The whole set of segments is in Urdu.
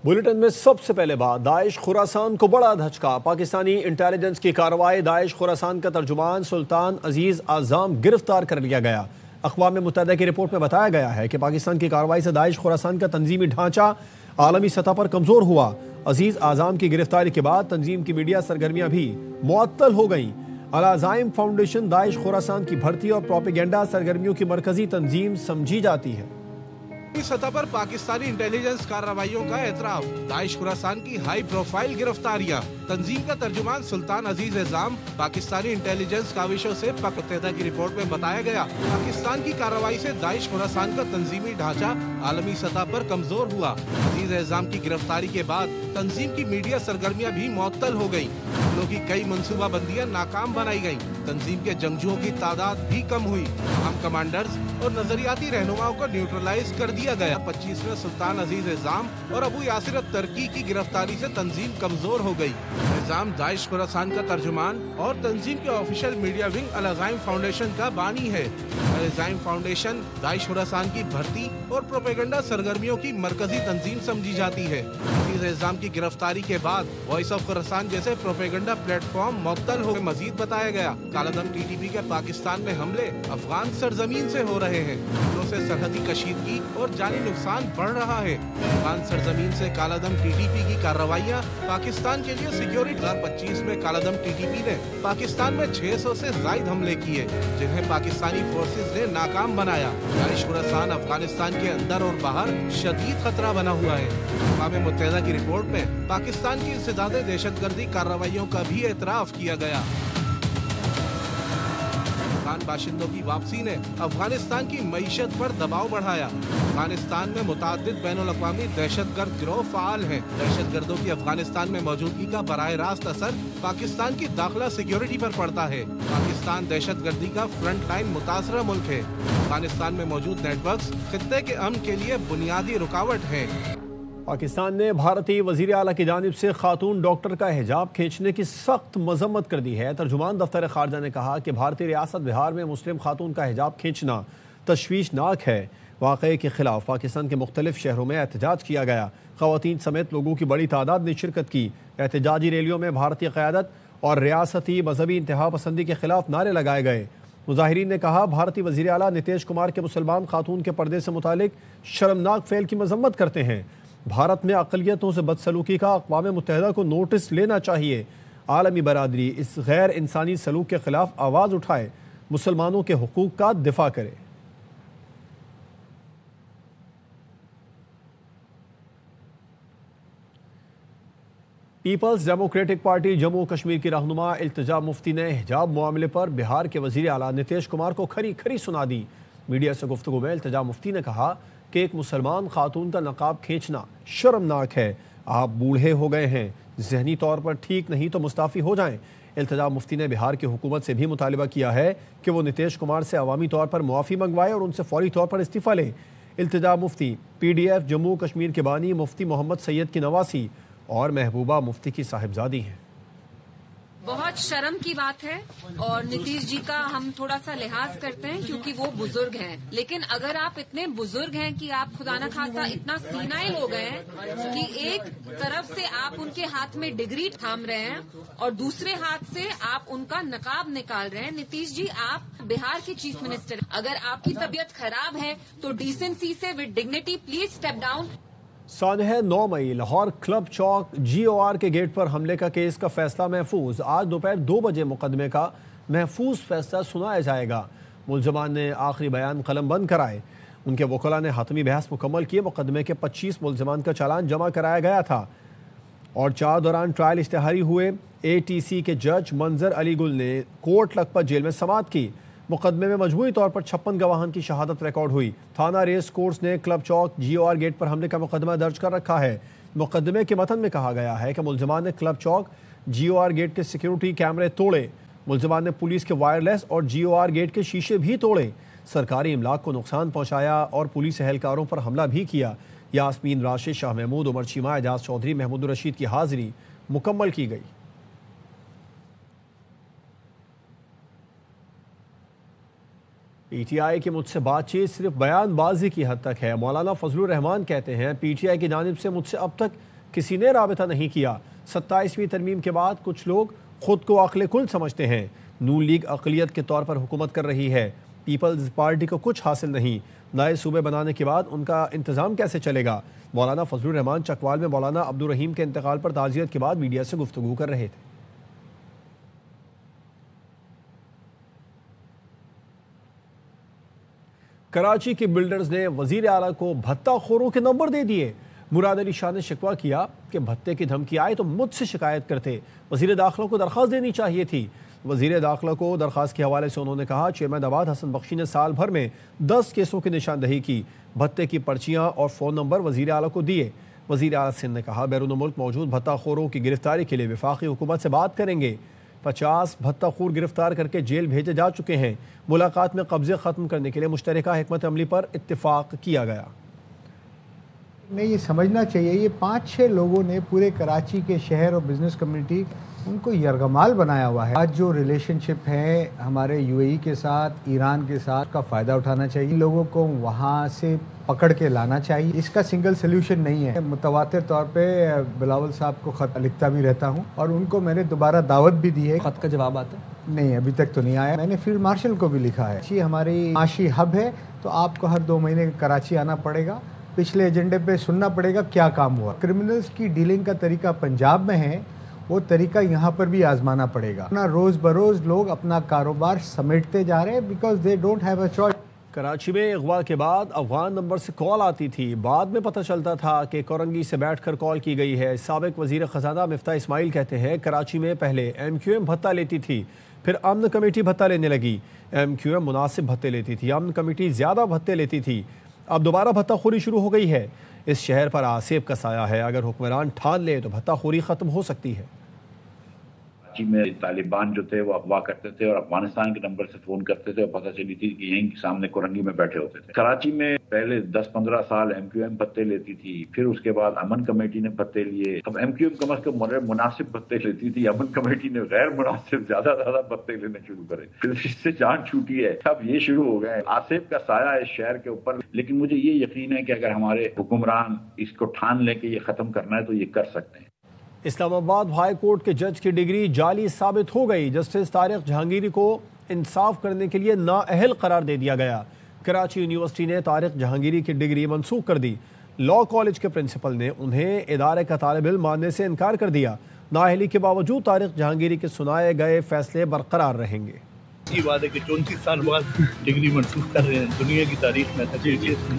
بلیٹن میں سب سے پہلے بات، داعش خراسان کو بڑا دھچکا۔ پاکستانی انٹیلیجنس کی کارروائی، داعش خراسان کا ترجمان سلطان عزیز اعظم گرفتار کر لیا گیا۔ اقوام متحدہ کی رپورٹ میں بتایا گیا ہے کہ پاکستان کی کارروائی سے داعش خراسان کا تنظیمی ڈھانچہ عالمی سطح پر کمزور ہوا۔ عزیز اعظم کی گرفتاری کے بعد تنظیم کی میڈیا سرگرمیاں بھی معطل ہو گئیں۔ العزائم فاؤنڈیشن داعش خراسان کی بھرتی اور پروپیگنڈا سرگرمیوں کی مرکزی تنظیم سمجھی جاتی ہے۔ سطح پر پاکستانی انٹیلیجنس کارروائیوں کا اعتراف، داعش خراسان کی ہائی پروفائل گرفتاریاں، تنظیم کا ترجمان سلطان عزیز اعظم، پاکستانی انٹیلیجنس کاوشوں سے اقوام متحدہ کی رپورٹ میں بتایا گیا، پاکستان کی کارروائی سے داعش خراسان کا تنظیمی ڈھانچہ عالمی سطح پر کمزور ہوا۔ عزیز اعظم کی گرفتاری کے بعد تنظیم کی میڈیا سرگرمیاں بھی معطل ہو گئیں، حملوں کی کئی منصوبہ بندیاں ناکام بنائی گئیں، تنظیم کے جنگجوؤں کی تعداد بھی کم ہوئی، اہم کمانڈرز اور نظریاتی رہنماؤں کو نیوٹرلائز کر دیا گیا۔ 25 میں سلطان عزیز اعظم اور ابو یاسر الترکی کی گرفتاری سے تنظیم کمزور ہو گئی۔ اعظم داعش خراسان کا ترجمان اور تنظیم کے آفیشیل میڈیا ونگ العزائم فاؤنڈیشن کا بانی ہے۔ العزائم فاؤنڈیشن داعش خراسان کی بھرتی اور پروپیگنڈا سرگرمیوں کی مرکزی تنظیم سمجھی جاتی ہے۔ عزیز اعظم کی گرفتاری کے بعد وائس آف خراسان جیسے پروپیگنڈا پلیٹ فارم معطل ہو گئے۔ مزید بتایا گیا، کالعدم ٹی ٹی پی کے پاکستان میں حملے افغان سرزمین سے ہو رہے ہیں، حملوں سے سرحدی کشیدگی اور جانی نقصان بڑھ رہا ہے۔ افغان سرزمین سے کالعدم ٹی ٹی پی کی کارروائیاں پاکستان کے لیے سیکیورٹی۔ 2025 میں کالعدم ٹی ٹی پی نے پاکستان میں 600 سے زائد حملے کیے، جنہیں پاکستانی فورسز نے ناکام بنایا۔ داعش خراسان افغانستان کے اندر اور باہر شدید خطرہ بنا ہوا ہے۔ اقوام متحدہ کی رپورٹ میں پاکستان کی انسداد دہشت گردی کارروائیوں کا بھی اعتراف کیا گیا۔ افغان باشندوں کی واپسی نے افغانستان کی معیشت پر دباؤ بڑھایا۔ افغانستان میں متعدد بین الاقوامی دہشت گرد گروہ فعال ہیں۔ دہشت گردوں کی افغانستان میں موجودگی کا براہ راست اثر پاکستان کی داخلہ سیکیورٹی پر پڑتا ہے۔ پاکستان دہشت گردی کا فرنٹ لائن متاثرہ ملک ہے۔ افغانستان میں موجود نیٹ ورکس خطے کے امن کے لیے بنیادی رکاوٹ ہیں۔ پاکستان نے بھارتی وزیر اعلیٰ کی جانب سے خاتون ڈاکٹر کا حجاب کھینچنے کی سخت مذمت کر دی ہے۔ ترجمان دفتر خارجہ نے کہا کہ بھارتی ریاست بہار میں مسلم خاتون کا حجاب کھینچنا تشویشناک ہے۔ واقعے کے خلاف پاکستان کے مختلف شہروں میں احتجاج کیا گیا۔ خواتین سمیت لوگوں کی بڑی تعداد نے شرکت کی۔ احتجاجی ریلیوں میں بھارتی قیادت اور ریاستی مذہبی انتہا پسندی کے خلاف نعرے لگائے گئے۔ مظاہرین نے کہا بھارتی وزیر اعلیٰ نتیش کمار کے مسلمان خاتون کے پردے سے متعلق شرمناک فعل کی مذمت کرتے ہیں۔ بھارت میں اقلیتوں سے بدسلوکی کا اقوام متحدہ کو نوٹس لینا چاہیے۔ عالمی برادری اس غیر انسانی سلوک کے خلاف آواز اٹھائے، مسلمانوں کے حقوق کا دفاع کرے۔ پیپلز ڈیموکریٹک پارٹی جموں کشمیر کی رہنما التجا مفتی نے حجاب معاملے پر بہار کے وزیر اعلیٰ نتیش کمار کو کھری کھری سنا دی۔ میڈیا سے گفتگو میں التجا مفتی نے کہا کہ ایک مسلمان خاتون کا نقاب کھینچنا شرمناک ہے۔ آپ بوڑھے ہو گئے ہیں، ذہنی طور پر ٹھیک نہیں تو مستعفی ہو جائیں۔ التجا مفتی نے بہار کی حکومت سے بھی مطالبہ کیا ہے کہ وہ نتیش کمار سے عوامی طور پر معافی منگوائے اور ان سے فوری طور پر استعفیٰ لے۔ Iltija Mufti P D F Jammu Kashmir کے بانی مفتی محمد سید کی نواسی اور محبوبہ مفتی کی صاحبزادی ہیں۔ بہت شرم کی بات ہے اور نتیش جی کا ہم تھوڑا سا لحاظ کرتے ہیں کیونکہ وہ بزرگ ہیں، لیکن اگر آپ اتنے بزرگ ہیں کہ آپ خدا نہ خواستہ اتنا سینائل ہو گئے ہیں کہ ایک طرف سے آپ ان کے ہاتھ میں ڈگری تھام رہے ہیں اور دوسرے ہاتھ سے آپ ان کا نقاب نکال رہے ہیں۔ نتیش جی، آپ بہار کے چیف منسٹر ہیں، اگر آپ کی طبیعت خراب ہے تو ڈیسنسی سے with dignity please step down. سانحہ 9 مئی لاہور کلب چوک جی او آر کے گیٹ پر حملے کا کیس کا فیصلہ محفوظ۔ آج دوپہر 2 بجے مقدمے کا محفوظ فیصلہ سنایا جائے گا۔ ملزمان نے آخری بیان قلم بند کرائے۔ ان کے وکلاء نے حتمی بحث مکمل کیے۔ مقدمے کے 25 ملزمان کا چالان جمع کرایا گیا تھا اور 4 دوران ٹرائل اشتہاری ہوئے۔ اے ٹی سی کے جج منظر علی گل نے کوٹ لکھپت جیل میں سماعت کی۔ مقدمے میں مجموعی طور پر 56 گواہان کی شہادت ریکارڈ ہوئی۔ تھانہ ریس کورس نے کلب چوک جی او آر گیٹ پر حملے کا مقدمہ درج کر رکھا ہے۔ مقدمے کے متن میں کہا گیا ہے کہ ملزمان نے کلب چوک جی او آر گیٹ کے سیکیورٹی کیمرے توڑے۔ ملزمان نے پولیس کے وائرلیس اور جی او آر گیٹ کے شیشے بھی توڑے، سرکاری املاک کو نقصان پہنچایا اور پولیس اہلکاروں پر حملہ بھی کیا۔ یاسمین راشد، شاہ محمود، عمر چیمہ، اعجاز چودھری، محمود الرشید کی حاضری مکمل کی گئی۔ پی ٹی آئی کی مجھ سے بات چیت صرف بیان بازی کی حد تک ہے۔ مولانا فضل الرحمان کہتے ہیں پی ٹی آئی کی جانب سے مجھ سے اب تک کسی نے رابطہ نہیں کیا۔ 27ویں ترمیم کے بعد کچھ لوگ خود کو عقل کل سمجھتے ہیں۔ نون لیگ اقلیت کے طور پر حکومت کر رہی ہے، پیپلز پارٹی کو کچھ حاصل نہیں، نئے صوبے بنانے کے بعد ان کا انتظام کیسے چلے گا؟ مولانا فضل الرحمان چکوال میں مولانا عبدالرحیم کے انتقال پر تعزیت کے بعد میڈیا سے گفتگو کر رہے تھے۔ کراچی کے بلڈرز نے وزیر اعلیٰ کو بھتہ خوروں کے نمبر دے دیے۔ مراد علی شاہ نے شکوہ کیا کہ بھتے کی دھمکی آئے تو مجھ سے شکایت کرتے، وزیر داخلہ کو درخواست دینی چاہیے تھی۔ وزیر داخلہ کو درخواست کے حوالے سے انہوں نے کہا چیئرمین آباد حسن بخشی نے سال بھر میں 10 کیسوں کی نشاندہی کی، بھتے کی پرچیاں اور فون نمبر وزیر اعلیٰ کو دیے۔ وزیر اعلیٰ سندھ نے کہا بیرون ملک موجود بھتہ خوروں کی گرفتاری کے لیے وفاقی حکومت سے بات کریں گے۔ 50 بھتہ خور گرفتار کر کے جیل بھیجے جا چکے ہیں۔ ملاقات میں قبضے ختم کرنے کے لیے مشترکہ حکمت عملی پر اتفاق کیا گیا۔ نہیں، یہ سمجھنا چاہیے یہ 5-6 لوگوں نے پورے کراچی کے شہر اور بزنس کمیونٹی ان کو یرغمال بنایا ہوا ہے۔ آج جو ریلیشن شپ ہے ہمارے یو اے ای کے ساتھ، ایران کے ساتھ، کا فائدہ اٹھانا چاہیے، لوگوں کو وہاں سے پکڑ کے لانا چاہیے۔ اس کا سنگل سلیوشن نہیں ہے۔ متواتر طور پہ بلاول صاحب کو خط لکھتا بھی رہتا ہوں اور ان کو میں نے دوبارہ دعوت بھی دی ہے۔ خط کا جواب آتا ہے؟ نہیں، ابھی تک تو نہیں آیا۔ میں نے فیلڈ مارشل کو بھی لکھا ہے، یہ ہماری معاشی ہب ہے تو آپ کو ہر 2 مہینے کراچی آنا پڑے گا، پچھلے ایجنڈے پہ سننا پڑے گا کیا کام ہوا۔ کرمنلز کی ڈیلنگ کا طریقہ پنجاب میں ہے، وہ طریقہ یہاں پر بھی آزمانا پڑے گا۔ روز بروز لوگ اپنا کاروبار سمیٹتے جا رہے ہیں because they don't have a choice. Karachi میں اغوا کے بعد افغان نمبر سے کال آتی تھی، بعد میں پتہ چلتا تھا کہ کورنگی سے بیٹھ کر کال کی گئی ہے۔ سابق وزیر خزانہ مفتاح اسماعیل کہتے ہیں کراچی میں پہلے ایم کیو ایم بھتہ لیتی تھی، پھر امن کمیٹی بھتہ لینے لگی۔ ایم کیو ایم مناسب بھتے لیتی تھی، امن کمیٹی زیادہ بھتے لیتی تھی، اب دوبارہ بھتہ خوری شروع ہو گئی ہے۔ اس شہر پر آصف کا سایہ ہے، اگر حکمران ٹھان لے تو بھتہ خوری ختم ہو سکتی ہے۔ کراچی میں طالبان جو تھے وہ اغوا کرتے تھے اور افغانستان کے نمبر سے فون کرتے تھے اور پتہ چلی تھی کہ یہیں سامنے کورنگی میں بیٹھے ہوتے تھے۔ کراچی میں پہلے 10-15 سال ایم کیو ایم بھتے لیتی تھی، پھر اس کے بعد امن کمیٹی نے بھتے لیے۔ اب ایم کیو ایم کم از کم مناسب بھتے لیتی تھی، امن کمیٹی نے غیر مناسب زیادہ بھتے لینے شروع کرے، پھر اس سے جان چھوٹی ہے۔ اب یہ شروع ہو گئے، آصف کا سایہ ہے اس شہر کے اوپر، لیکن مجھے یہ یقین ہے کہ اگر ہمارے حکمران اس کو ٹھان لے کہ یہ ختم کرنا ہے تو یہ کر سکتے ہیں۔ اسلام آباد ہائی کورٹ کے جج کی ڈگری جعلی ثابت ہو گئی، جسٹس طارق جہانگیری کو انصاف کرنے کے لیے نااہل قرار دے دیا گیا۔ کراچی یونیورسٹی نے طارق جہانگیری کی ڈگری منسوخ کر دی۔ لاء کالج کے پرنسپل نے انہیں ادارے کا طالب علم ماننے سے انکار کر دیا۔ نااہلی کے باوجود طارق جہانگیری کے سنائے گئے فیصلے برقرار رہیں گے۔ یہ بات ہے کہ 34 سال بعد ڈگری منسوخ کر رہے ہیں، دنیا کی تاریخ میں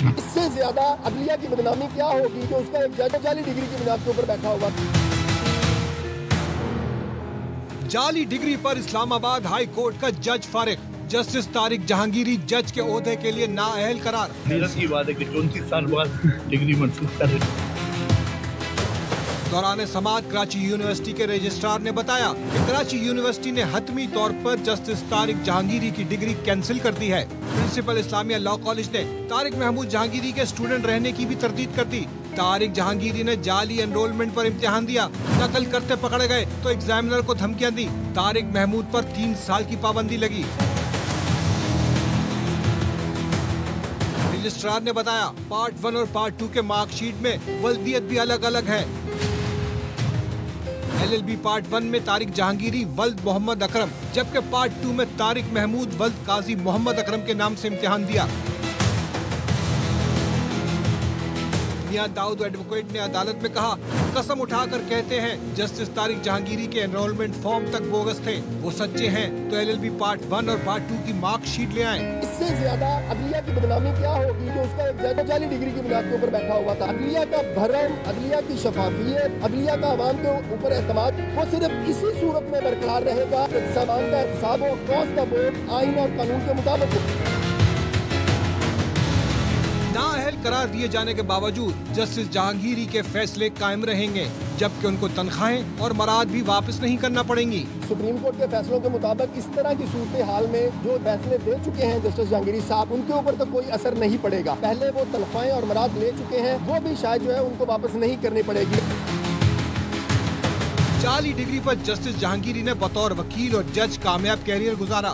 اس سے زیادہ عدلیہ کی بدنامی کیا ہوگی کہ اس کا ایک جج جعلی ڈگری کی بنیاد کے اوپر بیٹھا ہوا۔ جعلی ڈگری پر اسلام آباد ہائی کورٹ کا جج فارغ، جسٹس طارق جہانگیری جج کے عہدے کے لیے نااہل قرار۔ حیرت کی بات ہے کہ 34 سال بعد ڈگری منسوخ کر رہے ہیں۔ دوران سماعت کراچی یونیورسٹی کے رجسٹرار نے بتایا کہ کراچی یونیورسٹی نے حتمی طور پر جسٹس طارق جہانگیری کی ڈگری کینسل کر دی ہے۔ پرنسپل اسلامیہ لاء کالج نے طارق محمود جہانگیری کے اسٹوڈنٹ رہنے کی بھی تردید کر دی۔ طارق جہانگیری نے جعلی انرولمنٹ پر امتحان دیا، نقل کرتے پکڑے گئے تو ایگزامنر کو دھمکیاں دی۔ طارق محمود پر 3 سال کی پابندی لگی۔ رجسٹرار نے بتایا پارٹ 1 اور پارٹ 2 کے مارک شیٹ میں ولدیت بھی الگ الگ ہے۔ LLB پارٹ 1 میں طارق جہانگیری ولد محمد اکرم، جبکہ پارٹ 2 میں طارق محمود ولد قاضی محمد اکرم کے نام سے امتحان دیا۔ میاں داؤد ایڈوکیٹ نے عدالت میں کہا قسم اٹھا کر کہتے ہیں جسٹس طارق جہانگیری کے انرولمنٹ فارم تک بوگس تھے، وہ سچے ہیں تو LLB پارٹ 1 اور پارٹ 2 کی مارک شیٹ لے آئیں۔ اس سے زیادہ عدلیہ کی بدنامی کیا ہوگی کہ اس کا ایک جج جعلی ڈگری کی بنیاد کے اوپر بیٹھا ہوا تھا۔ عدلیہ کا بھرم، عدلیہ کی شفافیت، عدلیہ کا عوام کے اوپر اعتماد، وہ صرف اسی صورت میں برقرار رہے گا کہ سامان کا احتساب ہو، اکراس دا بورڈ، آئین اور قانون کے مطابق ہو۔ نااہل قرار دیے جانے کے باوجود جسٹس جہانگیری کے فیصلے قائم رہیں گے، جبکہ ان کو تنخواہیں اور مراد بھی واپس نہیں کرنا پڑیں گی۔ سپریم کورٹ کے فیصلوں کے مطابق اس طرح کی صورتحال میں جو فیصلے دے چکے ہیں جسٹس جہانگیری صاحب، ان کے اوپر تو کوئی اثر نہیں پڑے گا۔ پہلے وہ تنخواہیں اور مراد لے چکے ہیں، وہ بھی شاید جو ہے ان کو واپس نہیں کرنی پڑے گی۔ جعلی ڈگری پر جسٹس جہانگیری نے بطور وکیل اور جج کامیاب کیریئر گزارا۔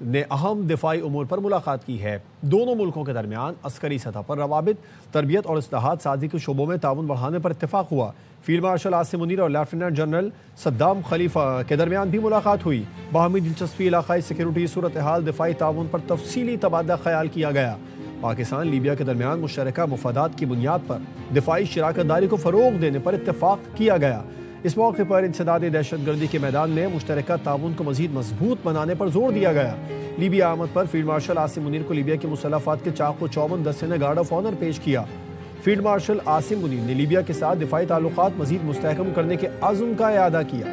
نے اہم دفاعی امور پر ملاقات کی ہے۔ دونوں ملکوں کے درمیان عسکری سطح پر روابط، تربیت اور اصلاحات سازی کے شعبوں میں تعاون بڑھانے پر اتفاق ہوا۔ فیلڈ مارشل عاصم منیر اور لیفٹیننٹ جنرل صدام خلیفہ کے درمیان بھی ملاقات ہوئی۔ باہمی دلچسپی، علاقائی سیکیورٹی صورتحال، دفاعی تعاون پر تفصیلی تبادلہ خیال کیا گیا۔ پاکستان لیبیا کے درمیان مشترکہ مفادات کی بنیاد پر دفاعی شراکت داری کو فروغ دینے پر اتفاق کیا گیا۔ اس موقع پر انسداد دہشت گردی کے میدان میں مشترکہ تعاون کو مزید مضبوط بنانے پر زور دیا گیا۔ لیبیا آمد پر فیلڈ مارشل عاصم منیر کو لیبیا کے مسلح افواج کے چاق و چوبند دستے نے گارڈ آف آنر پیش کیا۔ فیلڈ مارشل عاصم منیر نے لیبیا کے ساتھ دفاعی تعلقات مزید مستحکم کرنے کے عزم کا اعادہ کیا۔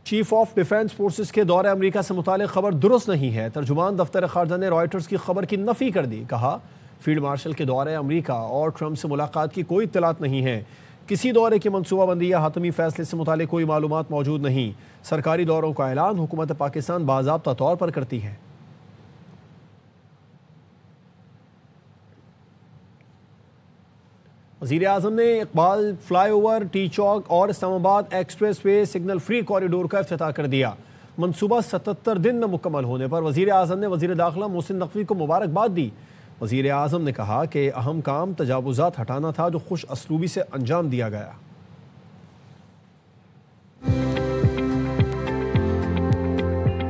چیف آف ڈیفنس فورسز کے دورہ امریکہ سے متعلق خبر درست نہیں ہے۔ ترجمان دفتر خارجہ نے رائٹرز کی خبر کی نفی کر دی۔ کہا، فیلڈ مارشل کے دورہ امریکہ اور ٹرمپ سے ملاقات کی کوئی اطلاعات نہیں ہے۔ کسی دورے کی منصوبہ بندی یا حتمی فیصلے سے متعلق کوئی معلومات موجود نہیں۔ سرکاری دوروں کا اعلان حکومت پاکستان باضابطہ طور پر کرتی ہے۔ وزیر اعظم نے اقبال فلائی اوور، ٹی چوک اور اسلام آباد express way signal free corridor کا افتتاح کر دیا۔ منصوبہ 77 دن میں مکمل ہونے پر وزیر اعظم نے وزیر داخلہ محسن نقوی کو مبارکباد دی۔ وزیر اعظم نے کہا کہ اہم کام تجاوزات ہٹانا تھا جو خوش اسلوبی سے انجام دیا گیا۔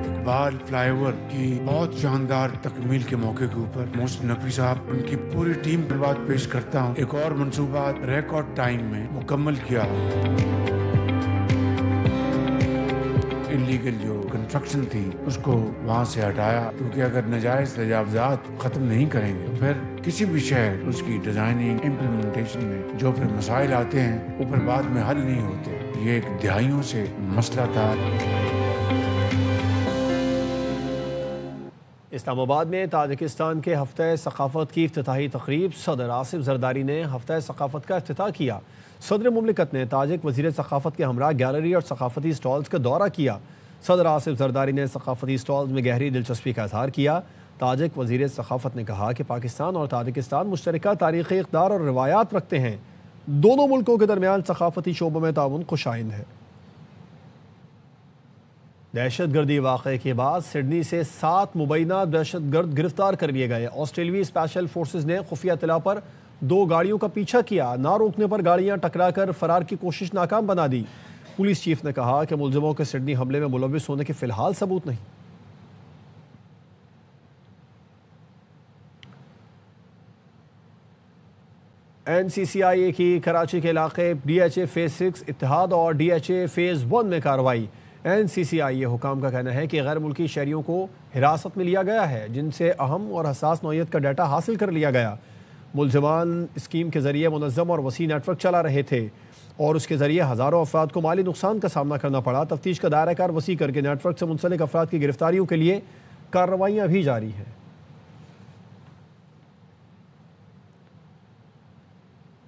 اقبال فلائی اوور کی بہت شاندار تکمیل کے موقع کے اوپر محسن نقوی صاحب ان کی پوری ٹیم پر بات پیش کرتا ہوں۔ ایک اور منصوبہ ریکارڈ ٹائم میں مکمل کیا۔ انلیگل جو کنسٹرکشن تھی اس کو وہاں سے ہٹایا، کیونکہ اگر ناجائز تجاوزات ختم نہیں کریں گے پھر کسی بھی شہر اس کی ڈیزائننگ امپلیمنٹیشن میں جو پھر مسائل آتے ہیں وہ پھر بعد میں حل نہیں ہوتے۔ یہ ایک دہائیوں سے مسئلہ تھا۔ اسلام آباد میں تاجکستان کے ہفتہ ثقافت کی افتتاحی تقریب، صدر آصف زرداری نے ہفتہ ثقافت کا افتتاح کیا۔ صدر مملکت نے تاجک وزیر ثقافت کے ہمراہ گیلری اور ثقافتی اسٹالز کا دورہ کیا۔ صدر آصف زرداری نے ثقافتی اسٹالز میں گہری دلچسپی کا اظہار کیا۔ تاجک وزیر ثقافت نے کہا کہ پاکستان اور تاجکستان مشترکہ تاریخی اقدار اور روایات رکھتے ہیں۔ دونوں ملکوں کے درمیان ثقافتی شعبوں میں تعاون خوشائند ہے۔ دہشت گردی واقعے کے بعد سڈنی سے 7 مبینہ دہشت گرد گرفتار کر لیے گئے۔ آسٹریلوی اسپیشل فورسز نے خفیہ اطلاع پر 2 گاڑیوں کا پیچھا کیا، نہ روکنے پر گاڑیاں ٹکرا کر فرار کی کوشش ناکام بنا دی۔ پولیس چیف نے کہا کہ ملزموں کے سڈنی حملے میں ملوث ہونے کے فی الحال ثبوت نہیں۔ NCCIA کی کراچی کے علاقے DHA فیز 6 اتحاد اور DHA فیز 1 میں کارروائی۔ NCCIA حکام کا کہنا ہے کہ غیر ملکی شہریوں کو حراست میں لیا گیا ہے، جن سے اہم اور حساس نوعیت کا ڈیٹا حاصل کر لیا گیا۔ ملزمان اسکیم کے ذریعے منظم اور وسیع نیٹ ورک چلا رہے تھے اور اس کے ذریعے ہزاروں افراد کو مالی نقصان کا سامنا کرنا پڑا۔ تفتیش کا دائرہ کار وسیع کر کے نیٹ ورک سے منسلک افراد کی گرفتاریوں کے لیے کارروائیاں بھی جاری ہیں۔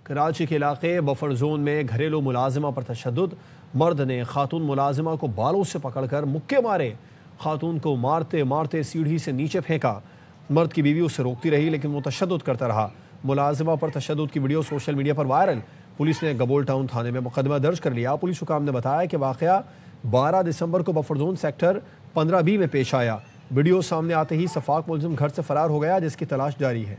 کراچی کے علاقے بفر زون میں گھریلو ملازمہ پر تشدد، مرد نے خاتون ملازمہ کو بالوں سے پکڑ کر مکے مارے، خاتون کو مارتے مارتے سیڑھی سے نیچے پھینکا۔ مرد کی بیوی اسے روکتی رہی لیکن وہ تشدد کرتا رہا۔ ملازمہ پر تشدد کی ویڈیو سوشل میڈیا پر وائرل۔ پولیس نے گبول ٹاؤن تھانے میں مقدمہ درج کر لیا۔ پولیس حکام نے بتایا کہ واقعہ 12 دسمبر کو بفر زون سیکٹر 15B میں پیش آیا۔ ویڈیو سامنے آتے ہی شفاق ملزم گھر سے فرار ہو گیا، جس کی تلاش جاری ہے۔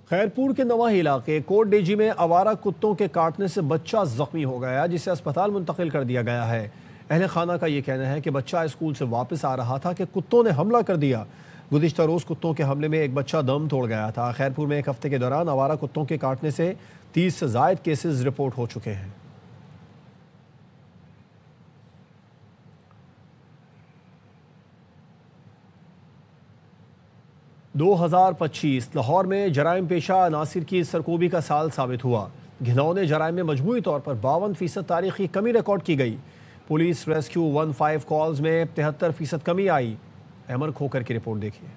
خیرپور کے نواحی علاقے کوٹ ڈیجی میں آوارہ کتوں کے کاٹنے سے بچہ زخمی ہو گیا، جسے اسپتال منتقل کر دیا گیا ہے۔ اہل خانہ کا یہ کہنا ہے کہ بچہ اسکول سے واپس آ رہا تھا کہ کتوں نے حملہ کر دیا۔ گزشتہ روز کتوں کے حملے میں ایک بچہ دم توڑ گیا تھا۔ خیرپور میں ایک ہفتے کے دوران آوارہ کتوں کے کاٹنے سے 30 سے زائد کیسز رپورٹ ہو چکے ہیں۔ 2025 لاہور میں جرائم پیشہ عناصر کی سرکوبی کا سال ثابت ہوا۔ گھناؤنے جرائم میں مجموعی طور پر 52% تاریخی کمی ریکارڈ کی گئی۔ پولیس ریسکیو 15 کالز میں 73% کمی آئی۔ احمد کھوکر کی رپورٹ دیکھیے۔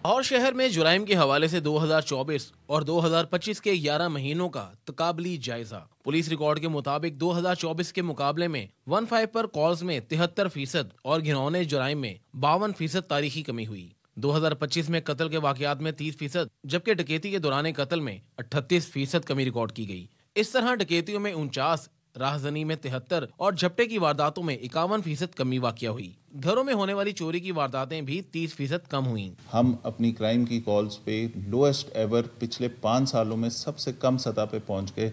لاہور شہر میں جرائم کے حوالے سے 2024 اور 2025 کے 11 مہینوں کا تقابلی جائزہ۔ پولیس ریکارڈ کے مطابق 2024 کے مقابلے میں 15 پر کالز میں 73% اور گھنونے جرائم میں 52% تاریخی کمی ہوئی۔ 2025 میں قتل کے واقعات میں 30%، جبکہ ڈکیتی کے دوران قتل میں 38% کمی ریکارڈ کی گئی۔ اس طرح ڈکیتیوں میں 49، راہزنی میں 73 اور جھپٹے کی وارداتوں میں 51% کمی واقع ہوئی۔ گھروں میں ہونے والی چوری کی وارداتیں بھی 30% کم ہوئیں۔ ہم اپنی کرائم کی کالز پہ لوئسٹ ایور پچھلے 5 سالوں میں سب سے کم سطح پہ پہنچ گئے،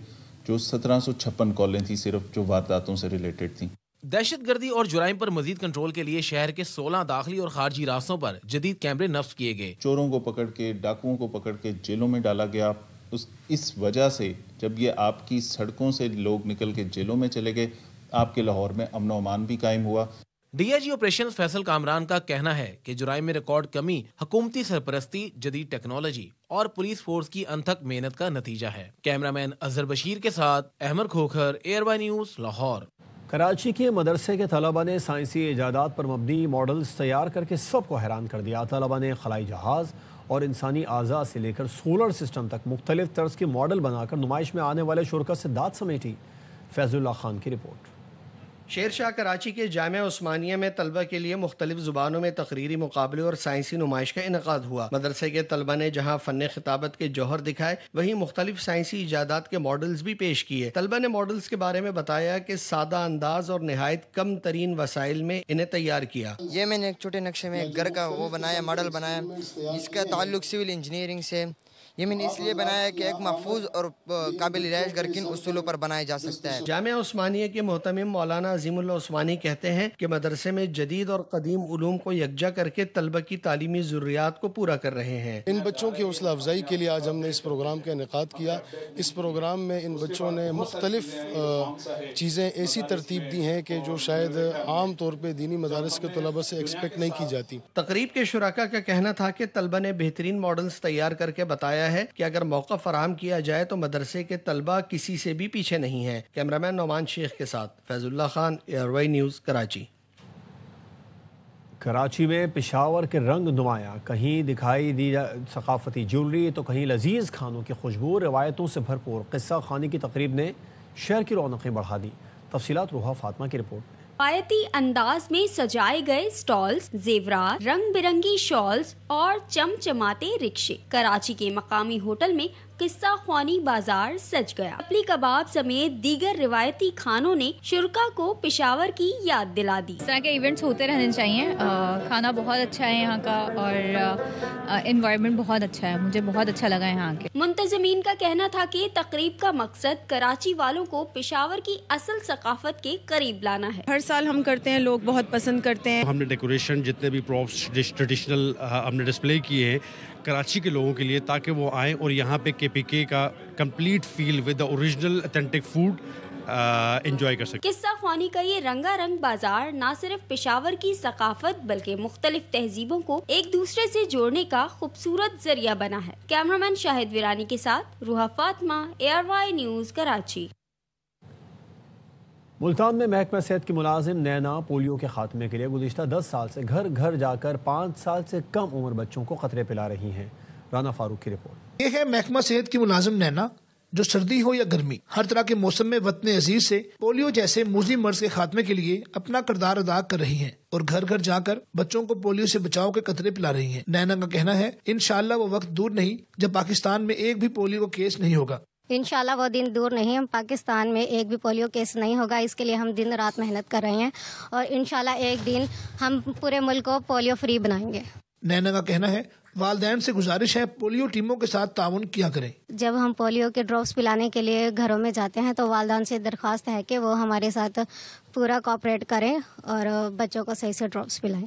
جو 1756 کالیں تھیں صرف جو وارداتوں سے ریلیٹڈ تھیں۔ دہشت گردی اور جرائم پر مزید کنٹرول کے لیے شہر کے 16 داخلی اور خارجی راستوں پر جدید کیمرے نصب کیے گئے۔ چوروں کو پکڑ کے، ڈاکوؤں کو پکڑ کے جیلوں میں ڈالا گیا۔ اس وجہ سے جب یہ آپ کی سڑکوں سے لوگ نکل کے جیلوں میں چلے گئے، آپ کے لاہور میں امن و امان بھی قائم ہوا۔ D I G operation Faisal Kamran کا کہنا ہے کہ جرائم میں ریکارڈ کمی حکومتی سرپرستی، جدید ٹیکنالوجی اور پولیس فورس کی انتھک محنت کا نتیجہ ہے۔ کیمرہ مین اظہر بشیر کے ساتھ Ahmed Khokhar, year Y news, Lahore. Karachi کے مدرسے کے طلبہ نے سائنسی ایجادات پر مبنی ماڈلز تیار کر کے سب کو حیران کر دیا۔ طلبہ نے خلائی جہاز اور انسانی اعضاء سے لے کر سولر سسٹم تک مختلف طرز کے ماڈل بنا کر نمائش میں آنے والے شرکا سے داد سمیٹی۔ فیض اللہ خان کی رپورٹ۔ شیر شاہ کراچی کے جامعہ عثمانیہ میں طلبہ کے لیے مختلف زبانوں میں تقریری مقابلے اور سائنسی نمائش کا انعقاد ہوا۔ مدرسے کے طلبہ نے جہاں فن خطابت کے جوہر دکھائے، وہیں مختلف سائنسی ایجادات کے ماڈلز بھی پیش کیے۔ طلبہ نے ماڈلز کے بارے میں بتایا کہ سادہ انداز اور نہایت کم ترین وسائل میں انہیں تیار کیا۔ یہ میں نے ایک چھوٹے نقشے میں ایک گھر کا وہ بنایا، ماڈل بنایا، جس کا تعلق سول انجینئرنگ سے۔ یہ میں نے اس لیے بنایا کہ ایک محفوظ اور قابل رہائش گھر کن اصولوں پر بنایا جا سکتا ہے۔ جامعہ عثمانیہ کے محتمم مولانا عظیم اللہ عثمانی کہتے ہیں کہ مدرسے میں جدید اور قدیم علوم کو یکجا کر کے طلبہ کی تعلیمی ضروریات کو پورا کر رہے ہیں۔ ان بچوں کی حوصلہ افزائی کے لیے آج ہم نے اس پروگرام کا انعقاد کیا۔ اس پروگرام میں ان بچوں نے مختلف چیزیں ایسی ترتیب دی ہیں کہ جو شاید عام طور پہ دینی مدارس کے طلبہ سے ایکسپیکٹ نہیں کی جاتی۔ تقریب کے شرکا کا کہنا تھا کہ طلبہ نے بہترین ماڈلز تیار کر کے بتایا ہے کہ اگر موقع فراہم کیا جائے تو مدرسے کے طلبہ کسی سے بھی پیچھے نہیں ہیں۔ کیمرامین نعمان شیخ کے ساتھ Faiz Ullah Khan, A R Y News, Karachi. Karachi میں پشاور کے رنگ نمایاں، کہیں دکھائی دی ثقافتی جیولری تو کہیں لذیذ کھانوں کی خوشبو، روایتوں سے بھرپور قصہ خوانی کی تقریب نے شہر کی رونقیں بڑھا دی۔ تفصیلات روحا فاطمہ کی رپورٹ میں۔ روایتی انداز میں سجائے گئے سٹالز، زیورات، رنگ برنگی شالز اور چمچماتے رکشے۔ کراچی کے مقامی ہوٹل میں قصہ خوانی بازار سج گیا۔ چپلی کباب سمیت دیگر روایتی کھانوں نے شرکا کو پشاور کی یاد دلا دی۔ اس طرح کے ایونٹس ہوتے رہنے چاہیے۔ کھانا بہت اچھا ہے یہاں کا اور انوائرمنٹ بہت اچھا ہے، مجھے بہت اچھا لگا یہاں کے۔ منتظمین کا کہنا تھا کہ تقریب کا مقصد کراچی والوں کو پشاور کی اصل ثقافت کے قریب لانا ہے۔ ہر سال ہم کرتے ہیں، لوگ بہت پسند کرتے ہیں۔ ہم نے ڈیکوریشن جتنے بھی پراپس ٹریڈیشنل ہم نے ڈسپلے کیے ہیں کراچی کے لوگوں کے لیے، تاکہ وہ آئیں اور یہاں پہ KPK کا complete feel with the original authentic food enjoy کر سکیں۔ قصہ خوانی کا یہ رنگا رنگ بازار نہ صرف پشاور کی ثقافت بلکہ مختلف تہذیبوں کو ایک دوسرے سے جوڑنے کا خوبصورت ذریعہ بنا ہے۔ کیمرامین شاہد ویرانی کے ساتھ Ruha Fatima, A R Y News, Karachi. Multan میں محکمہ صحت کی ملازم نینا پولیو کے خاتمے کے لیے گزشتہ 10 سال سے گھر گھر جا کر 5 سال سے کم عمر بچوں کو قطرے پلا رہی ہیں۔ رانا فاروق کی رپورٹ۔ یہ ہے محکمہ صحت کی ملازم نینا، جو سردی ہو یا گرمی، ہر طرح کے موسم میں وطن عزیز سے پولیو جیسے موذی مرض کے خاتمے کے لیے اپنا کردار ادا کر رہی ہیں اور گھر گھر جا کر بچوں کو پولیو سے بچاؤ کے قطرے پلا رہی ہیں۔ نینا کا کہنا ہے انشاءاللہ وہ وقت دور نہیں جب پاکستان میں ایک بھی پولیو کا کیس نہیں ہوگا۔ انشاءاللہ وہ دن دور نہیں، ہم پاکستان میں ایک بھی پولیو کیس نہیں ہوگا، اس کے لیے ہم دن رات محنت کر رہے ہیں اور انشاءاللہ ایک دن ہم پورے ملک کو پولیو فری بنائیں گے۔ نینا کا کہنا ہے والدین سے گزارش ہے پولیو ٹیموں کے ساتھ تعاون کیا کریں۔ جب ہم پولیو کے ڈراپس پلانے کے لیے گھروں میں جاتے ہیں تو والدین سے درخواست ہے کہ وہ ہمارے ساتھ پورا کوآپریٹ کریں اور بچوں کو صحیح سے ڈراپس پلائیں۔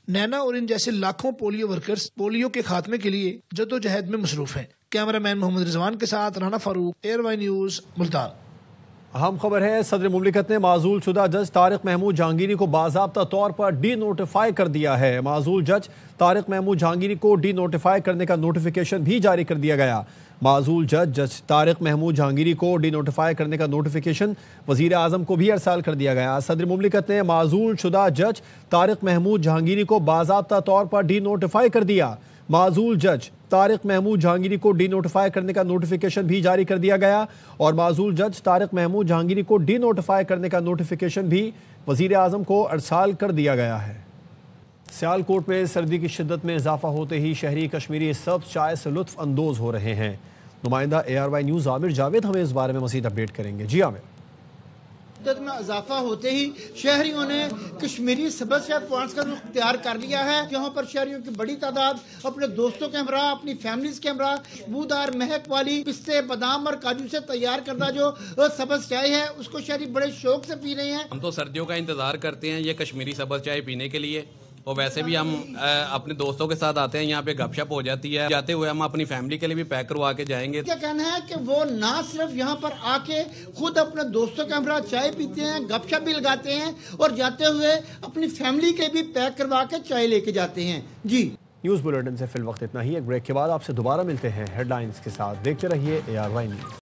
نینا اور ان جیسے لاکھوں پولیو ورکرز پولیو کے خاتمے کے لیے جدوجہد میں مصروف ہیں۔ کیمرہ مین محمد رضوان کے ساتھ رانا فاروق، ایئر وائی نیوز، ملتان۔ اہم خبر ہے، صدر مملکت نے معزول شدہ جج طارق محمود جہانگیری کو باضابطہ طور پر ڈی نوٹیفائی کر دیا ہے۔ معزول جج طارق محمود جہانگیری کو ڈی نوٹیفائی کرنے کا نوٹیفیکیشن بھی جاری کر دیا گیا۔ معزول جج طارق محمود جہانگیری کو ڈی نوٹیفائی کرنے کا نوٹیفیکیشن وزیر اعظم کو بھی ارسال کر دیا گیا۔ صدر مملکت نے معزول شدہ جج طارق محمود جہانگیری کو باضابطہ طور پر ڈی نوٹیفائی کر دیا۔ معزول جج طارق محمود جہانگیری کو ڈی نوٹیفائی کرنے کا نوٹیفیکیشن بھی جاری کر دیا گیا، اور معزول جج طارق محمود جہانگیری کو ڈی نوٹیفائی کرنے کا نوٹیفیکیشن بھی وزیر اعظم کو ارسال کر دیا گیا ہے۔ سیالکوٹ میں سردی کی شدت میں اضافہ ہوتے ہی شہری کشمیری سبز چائے سے لطف اندوز ہو رہے ہیں۔ نمائندہ ARY نیوز عامر جاوید ہمیں اس بارے میں مزید اپڈیٹ کریں گے۔ جی عامر۔ شدت میں اضافہ ہوتے ہی شہریوں نے کشمیری سبز چائے پوائنٹس کا رخ اختیار کر لیا ہے، جہاں پر شہریوں کی بڑی تعداد اپنے دوستوں کے ہمراہ، اپنی فیملیز کے ہمراہ خوشبودار مہک والی پستے، بادام اور کاجو سے تیار کردہ جو سبز چائے ہے اس کو شہری بڑے شوق سے پی رہے ہیں۔ ہم تو سردیوں کا انتظار کرتے ہیں یہ کشمیری سبز چائے پینے کے لیے، اور ویسے بھی ہم اپنے دوستوں کے ساتھ آتے ہیں، یہاں پہ گپ شپ ہو جاتی ہے، جاتے ہوئے ہم اپنی فیملی کے لیے بھی پیک کروا کے جائیں گے۔ کیا کہنا ہے کہ وہ نہ صرف یہاں پر آ کے خود اپنے دوستوں کے ہمراہ چائے پیتے ہیں، گپ شپ بھی لگاتے ہیں، اور جاتے ہوئے اپنی فیملی کے بھی پیک کروا کے چائے لے کے جاتے ہیں۔ جی نیوز بلیٹن سے فی الوقت اتنا ہی، ایک بریک کے بعد آپ سے دوبارہ ملتے ہیں ہیڈ لائنز کے ساتھ۔ دیکھتے رہیے ARY نیوز۔